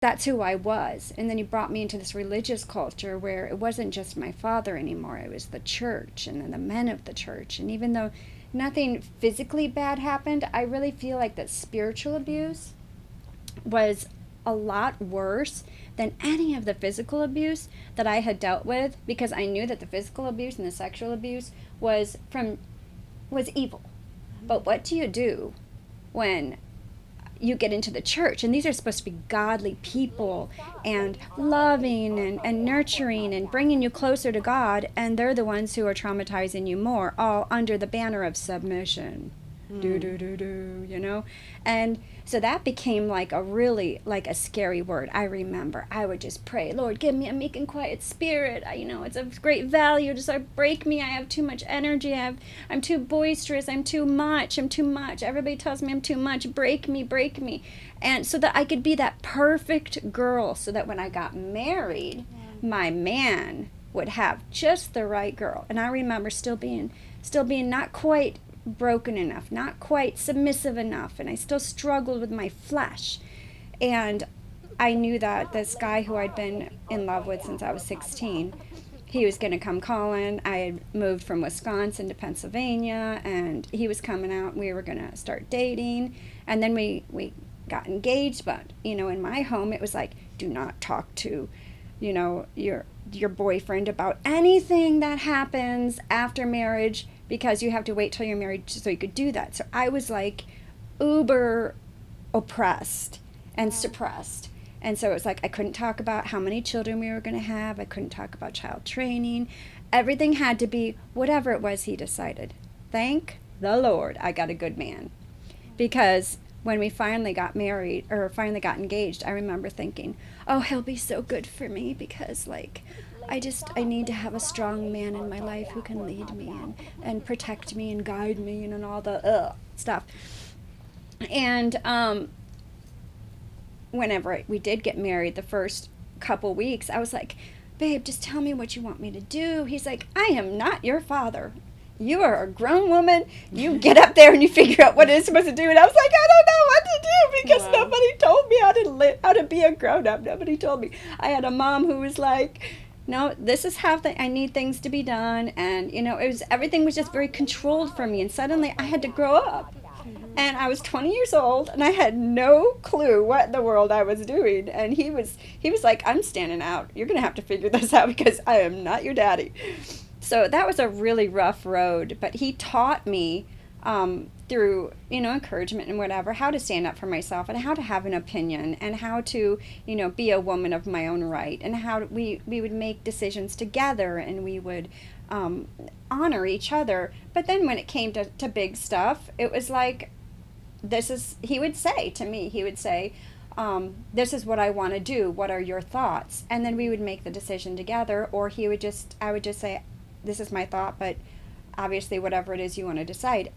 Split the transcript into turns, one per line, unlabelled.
that's who I was. And then he brought me into this religious culture where it wasn't just my father anymore. It was the church and then the men of the church. And even though nothing physically bad happened, I really feel like that spiritual abuse was a lot worse than any of the physical abuse that I had dealt with, because I knew that the physical abuse and the sexual abuse was evil. But what do you do when you get into the church, and these are supposed to be godly people and loving and nurturing and bringing you closer to God, and they're the ones who are traumatizing you more, all under the banner of submission. Do, and so that became like a scary word. I remember I would just pray, Lord, give me a meek and quiet spirit. It's of great value. Just break me. I have too much energy. I'm too boisterous. I'm too much. Everybody tells me I'm too much. Break me. And so that I could be that perfect girl, so that when I got married, my man would have just the right girl. And I remember still being not quite broken enough, not quite submissive enough, and I still struggled with my flesh. And I knew that this guy who I'd been in love with since I was 16, he was going to come calling. I had moved from Wisconsin to Pennsylvania, and he was coming out, and we were going to start dating. And then we got engaged, but in my home it was like, do not talk to your boyfriend about anything that happens after marriage, because you have to wait till you're married so you could do that. So I was like uber oppressed and suppressed. And so it was like I couldn't talk about how many children we were going to have. I couldn't talk about child training. Everything had to be whatever it was he decided. Thank the Lord I got a good man. Because when we finally got married, or finally got engaged, I remember thinking, oh, he'll be so good for me, because I need to have a strong man in my life who can lead me and protect me and guide me and all the stuff. And whenever we did get married, the first couple weeks, I was like, babe, just tell me what you want me to do. He's like, I am not your father. You are a grown woman. You get up there and you figure out what it is supposed to do. And I was like, I don't know what to do, because nobody told me how to be a grown-up. Nobody told me. I had a mom who was like, no, this is how I need things to be done. And, everything was just very controlled for me. And suddenly I had to grow up. And I was 20 years old, and I had no clue what in the world I was doing. And he was like, I'm standing out. You're going to have to figure this out, because I am not your daddy. So that was a really rough road. But he taught me through, encouragement and whatever, how to stand up for myself and how to have an opinion and how to, be a woman of my own right, and how we would make decisions together, and we would honor each other. But then when it came to big stuff, it was like, he would say to me, this is what I want to do. What are your thoughts? And then we would make the decision together, or I would just say, this is my thought, but obviously whatever it is you want to decide. And